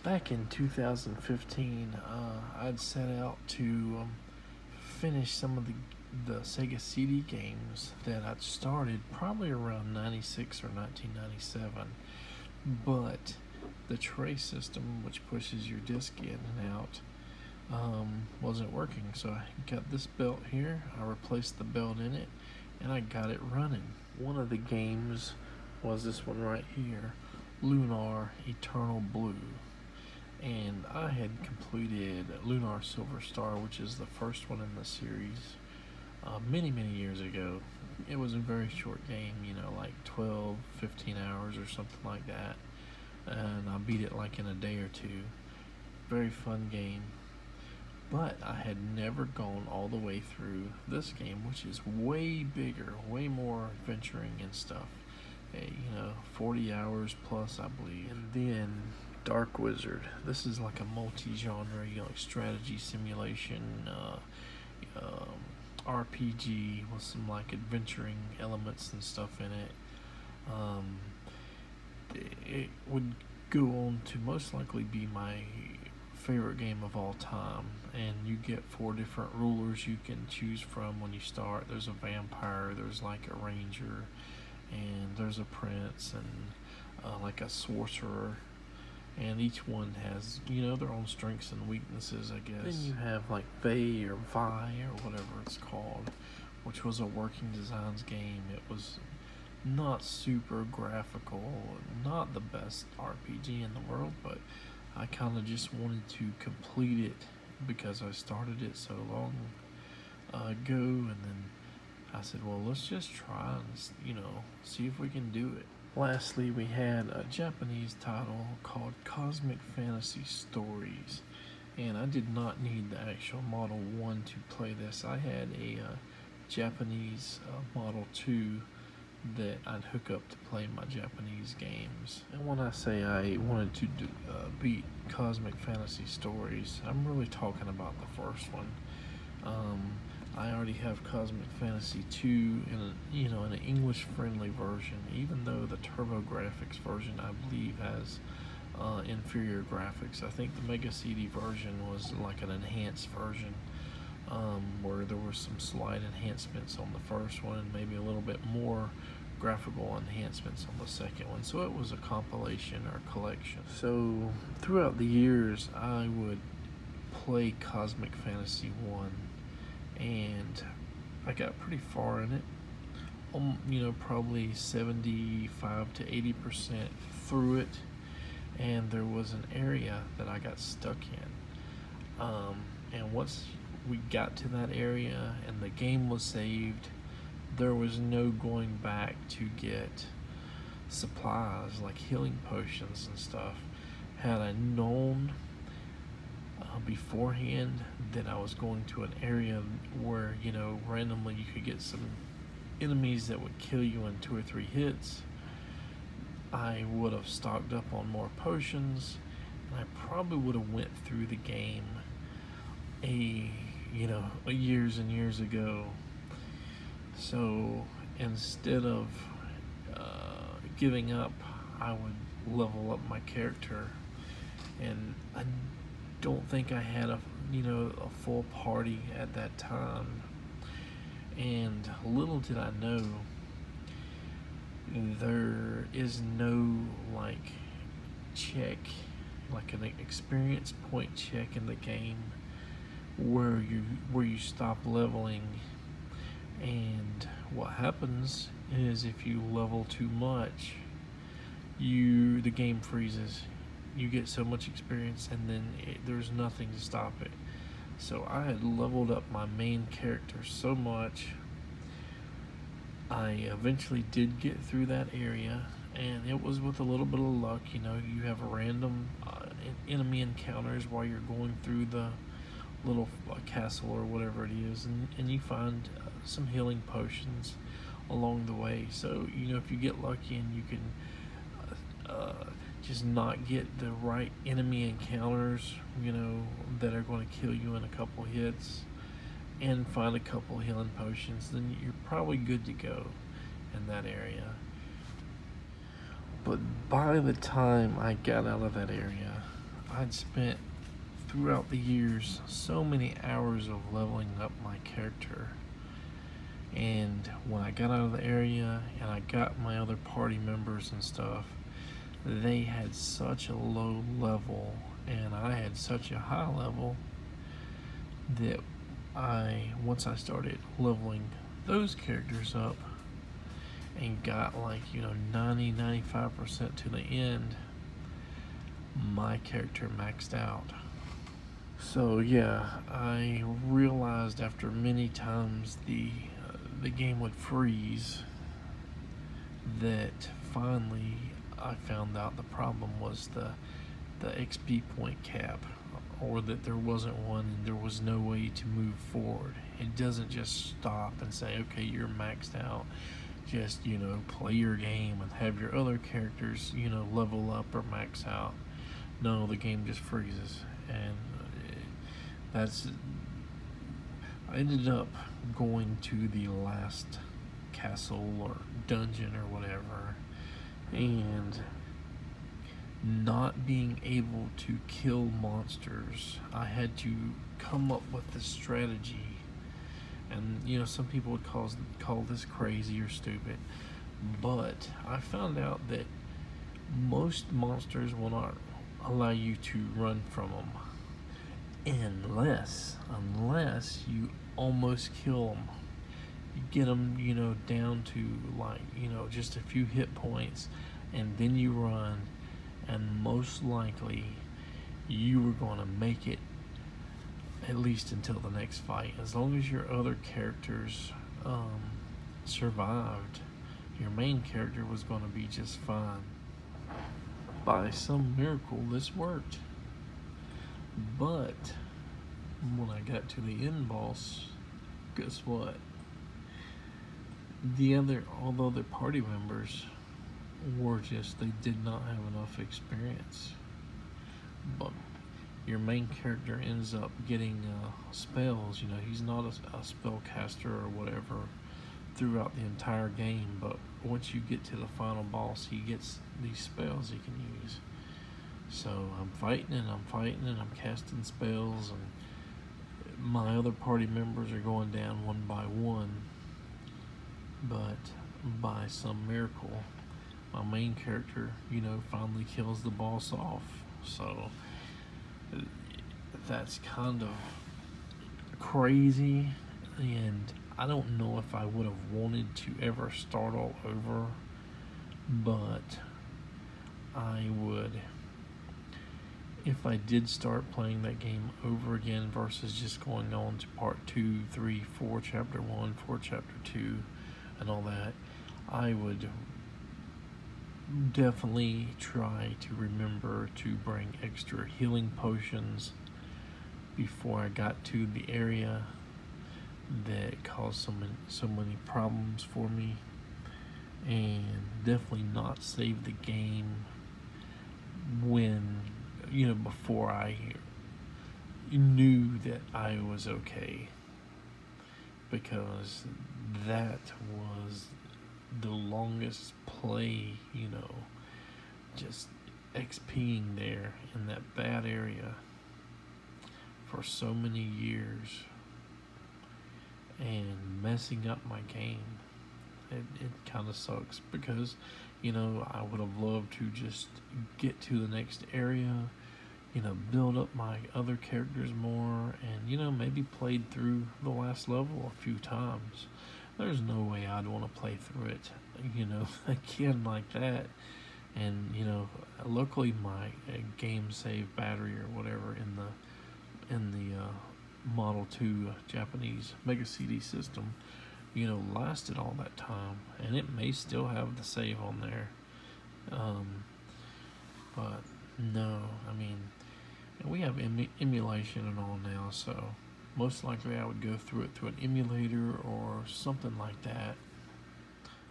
Back in 2015, I'd set out to finish some of the Sega CD games that I'd started probably around 96 or 1997. But the tray system, which pushes your disc in and out, wasn't working. So I got this belt here, I replaced the belt in it, and I got it running. One of the games was this one right here, Lunar Eternal Blue. And I had completed Lunar Silver Star, which is the first one in the series, many years ago. It was a very short game, like 12, 15 hours or something like that, and I beat it like in a day or two. Very fun game, but I had never gone all the way through this game, which is way bigger, way more adventuring and stuff. 40 hours plus, I believe. And then Dark Wizard. This is like a multi-genre, strategy simulation, RPG with some like adventuring elements and stuff in it. It would go on to most likely be my favorite game of all time, and you get 4 different rulers you can choose from when you start. There's a vampire, there's like a ranger, and there's a prince, and like a sorcerer, and each one has their own strengths and weaknesses, I guess. Then you have like Vey or Vi or whatever it's called, which was a working designs game. It was not super graphical, not the best RPG in the world, but I kind of just wanted to complete it because I started it so long ago, and then I said, well, let's just try and see if we can do it. Lastly, we had a Japanese title called Cosmic Fantasy Stories, and I did not need the actual Model 1 to play this. I had a Japanese Model 2 that I'd hook up to play my Japanese games. And when I say I wanted to beat Cosmic Fantasy Stories, I'm really talking about the first one. I already have Cosmic Fantasy 2 in an English-friendly version, even though the TurboGrafx version, I believe, has inferior graphics. I think the Mega CD version was like an enhanced version, where there were some slight enhancements on the first one and maybe a little bit more graphical enhancements on the second one. So it was a compilation or collection. So throughout the years, I would play Cosmic Fantasy 1, and I got pretty far in it, probably 75 to 80% through it, and there was an area that I got stuck in, and once we got to that area and the game was saved, there was no going back to get supplies like healing potions and stuff. Had I known beforehand that I was going to an area where randomly you could get some enemies that would kill you in 2 or 3 hits, I would have stocked up on more potions, and I probably would have went through the game years and years ago. So instead of giving up, I would level up my character, and I don't think I had a full party at that time. And little did I know, there is no check, like an experience point check in the game where you stop leveling. And what happens is if you level too much, the game freezes. You get so much experience, and then there's nothing to stop it. So I had leveled up my main character so much, I eventually did get through that area, and it was with a little bit of luck. You have random enemy encounters while you're going through the little castle or whatever it is, and you find some healing potions along the way. So if you get lucky and you can just not get the right enemy encounters, that are going to kill you in a couple hits, and find a couple healing potions, then you're probably good to go in that area. But by the time I got out of that area, I'd spent throughout the years so many hours of leveling up my character, and when I got out of the area and I got my other party members and stuff, they had such a low level and I had such a high level that once I started leveling those characters up and got like 90-95% to the end, my character maxed out. So yeah, I realized after many times the game would freeze that finally I found out the problem was the XP point cap, or that there wasn't one and there was no way to move forward. It doesn't just stop and say, okay, you're maxed out. Just, play your game and have your other characters, level up or max out. No, the game just freezes. And I ended up going to the last castle or dungeon or whatever, and not being able to kill monsters. I had to come up with the strategy, and some people would call this crazy or stupid, but I found out that most monsters will not allow you to run from them unless you almost kill them. You get them, down to just a few hit points, and then you run, and most likely you were going to make it at least until the next fight. As long as your other characters survived, your main character was going to be just fine. By some miracle, this worked. But when I got to the end boss, guess what? All the other party members they did not have enough experience. But your main character ends up getting spells. He's not a spellcaster or whatever throughout the entire game, but once you get to the final boss, he gets these spells he can use. So I'm fighting and I'm casting spells, and my other party members are going down one by one, but by some miracle, my main character, finally kills the boss off. So that's kind of crazy, and I don't know if I would have wanted to ever start all over, but I would, if I did start playing that game over again versus just going on to part 2, 3, 4, chapter 1, 4, chapter 2, and all that, I would definitely try to remember to bring extra healing potions before I got to the area that caused so many problems for me, and definitely not save the game when before I knew that I was okay, because that was the longest play, just XPing there in that bad area for so many years and messing up my game. It kind of sucks, because I would have loved to just get to the next area, build up my other characters more, and maybe played through the last level a few times. There's no way I'd want to play through it again like that. And luckily my game save battery or whatever in the Model 2 Japanese Mega CD system lasted all that time, and it may still have the save on there, but no, we have emulation and all now, so most likely I would go through it through an emulator or something like that.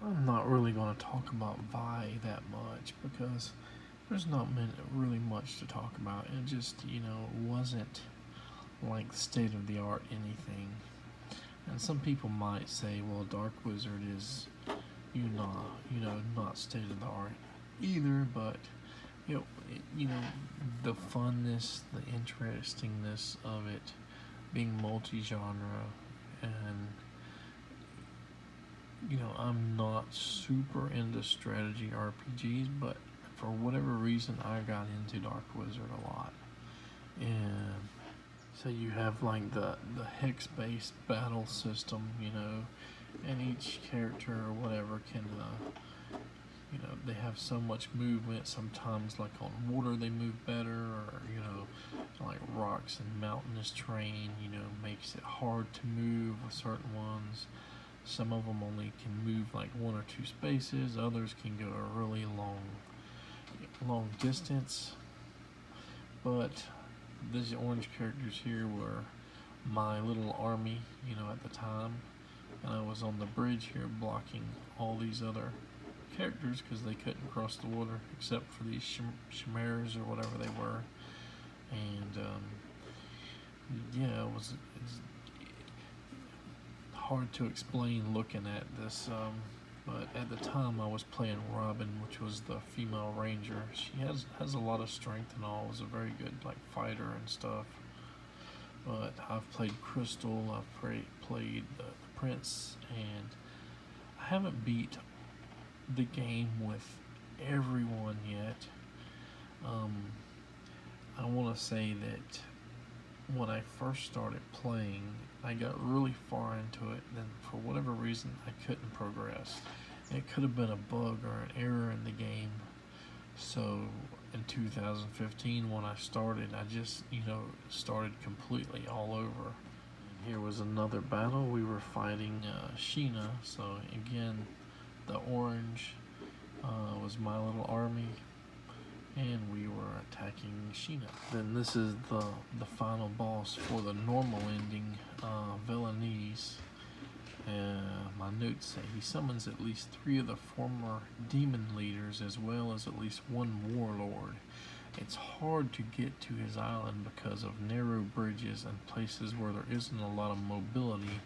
I'm not really going to talk about Vi that much, because there's not really much to talk about. It just wasn't like state of the art anything. And some people might say, well, Dark Wizard is not state of the art either, but you know, the funness, the interestingness of it being multi-genre, and I'm not super into strategy RPGs, but for whatever reason, I got into Dark Wizard a lot. And so you have like the hex-based battle system, and each character or whatever can, they have so much movement. Sometimes, like on water, they move better, or like rocks and mountainous terrain, makes it hard to move with certain ones. Some of them only can move like 1 or 2 spaces. Others can go a really long distance. But these orange characters here were my little army, at the time. And I was on the bridge here blocking all these other characters because they couldn't cross the water except for these chimeras or whatever they were. And yeah, it's hard to explain looking at this, but at the time I was playing Robin, which was the female ranger. She has a lot of strength and all, was a very good like fighter and stuff. But I've played Crystal, I've played the Prince, and I haven't beat the game with everyone yet. I want to say that when I first started playing, I got really far into it, then for whatever reason I couldn't progress. It could have been a bug or an error in the game. So in 2015 when I started, I just started completely all over. And here was another battle. We were fighting Sheena. So again, the orange was my little army, and we were attacking Sheena. Then this is the final boss for the normal ending, Villainese. My notes say he summons at least 3 of the former demon leaders as well as at least 1 warlord. It's hard to get to his island because of narrow bridges and places where there isn't a lot of mobility,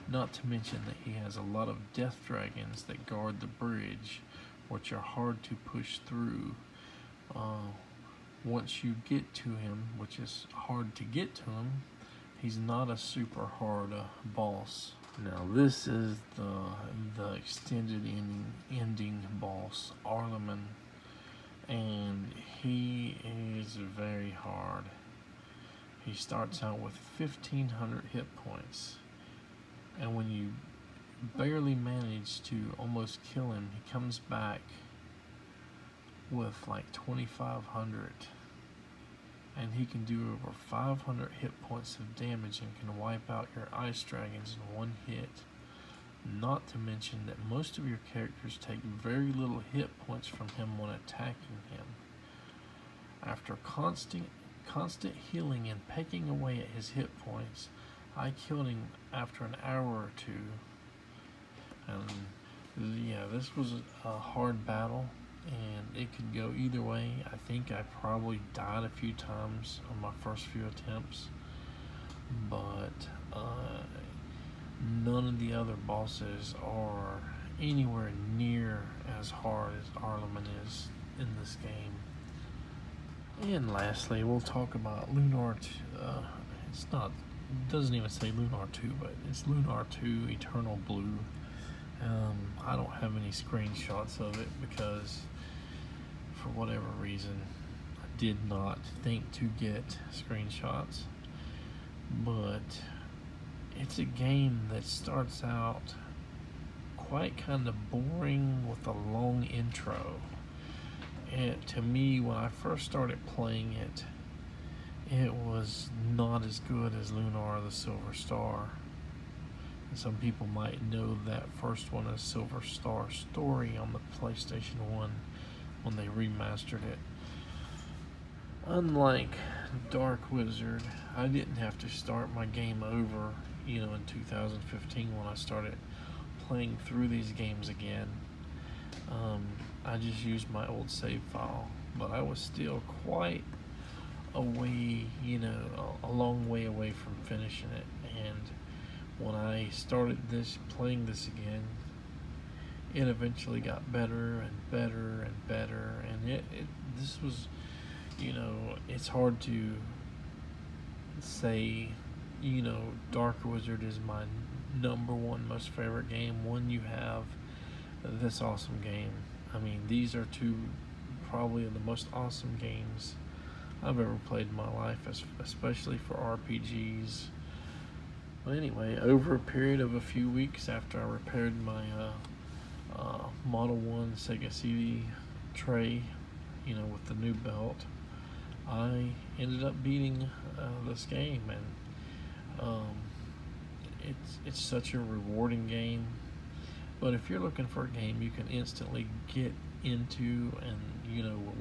not to mention that he has a lot of death dragons that guard the bridge, which are hard to push through. Once you get to him, which is hard to get to him, he's not a super hard boss. Now this is the extended ending boss, Arleman, and he is very hard. He starts out with 1,500 hit points, and when you barely manage to almost kill him, he comes back with like 2,500, and he can do over 500 hit points of damage and can wipe out your ice dragons in 1 hit. Not to mention that most of your characters take very little hit points from him when attacking him. After constant healing and pecking away at his hit points, I killed him after an hour or 2. And yeah, this was a hard battle, and it could go either way. I think I probably died a few times on my first few attempts, but none of the other bosses are anywhere near as hard as Arleman is in this game. And lastly, we'll talk about Lunar. It doesn't even say Lunar 2, but it's Lunar 2 Eternal Blue. I don't have any screenshots of it because for whatever reason I did not think to get screenshots, but it's a game that starts out quite kind of boring with a long intro. And to me, when I first started playing it, it was not as good as Lunar the Silver Star. And some people might know that first one as Silver Star Story on the PlayStation 1 when they remastered it. Unlike Dark Wizard, I didn't have to start my game over, in 2015 when I started playing through these games again. I just used my old save file, but I was still quite a way, a long way away from finishing it. And when I started playing this again, it eventually got better and better and better, and this was it's hard to say, Dark Wizard is my number one most favorite game when you have this awesome game. I mean, these are two probably the most awesome games I've ever played in my life, especially for RPGs. But anyway, over a period of a few weeks after I repaired my Model 1 Sega CD tray, with the new belt, I ended up beating this game, and it's such a rewarding game. But if you're looking for a game you can instantly get into and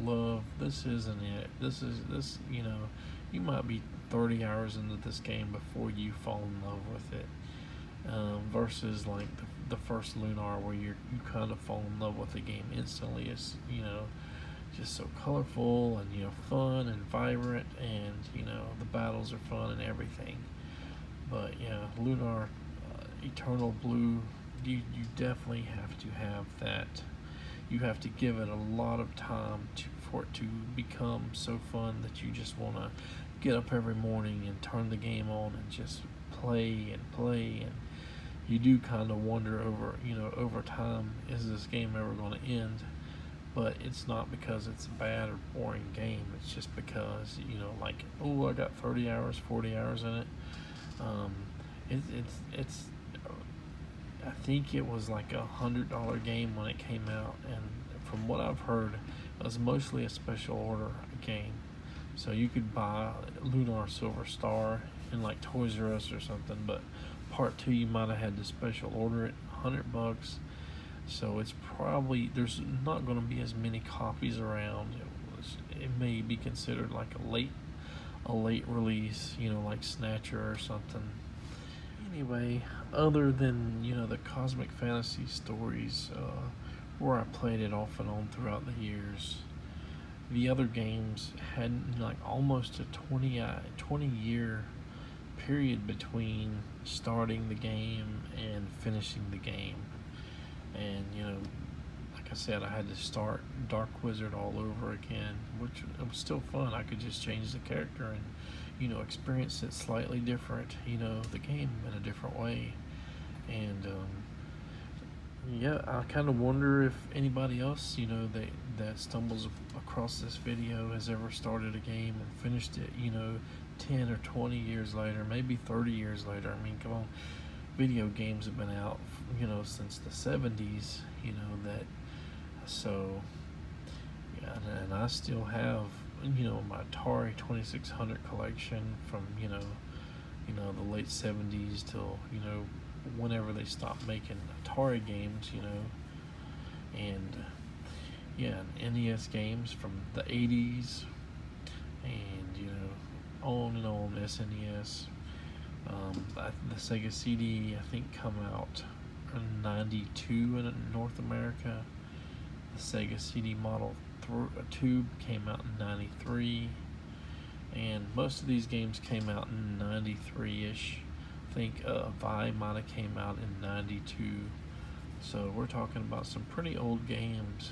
love, this isn't it. This you might be 30 hours into this game before you fall in love with it. Versus like the first Lunar, where you kind of fall in love with the game instantly. It's just so colorful and fun and vibrant, and the battles are fun and everything. But yeah, Lunar, Eternal Blue, you definitely have to have that. You have to give it a lot of time for it to become so fun that you just want to get up every morning and turn the game on and just play and play. And you do kind of wonder over time, is this game ever going to end? But it's not because it's a bad or boring game. It's just because like, oh, I got 30 hours, 40 hours in it. It's I think it was like $100 game when it came out, and from what I've heard, it was mostly a special order game. So you could buy Lunar Silver Star in like Toys R Us or something, but part 2 you might have had to special order it, $100. So it's probably, there's not going to be as many copies around. It may be considered like a late release, like Snatcher or something. Anyway, other than the Cosmic Fantasy stories, where I played it off and on throughout the years, the other games had like almost a 20-year period between starting the game and finishing the game. And like I said, I had to start Dark Wizard all over again, which it was still fun. I could just change the character and experience it slightly different, the game in a different way. And yeah, I kind of wonder if anybody else that stumbles across this video has ever started a game and finished it 10 or 20 years later, maybe 30 years later. I mean, come on, video games have been out since the 70s, that. So yeah, and I still have my Atari 2600 collection from the late 70s till whenever they stopped making Atari games, and yeah, NES games from the 80s, and on and on. SNES, the Sega CD I think come out in '92 in North America. The Sega CD Model 2 came out in '93, and most of these games came out in '93-ish. I think Vi might have came out in '92. So we're talking about some pretty old games.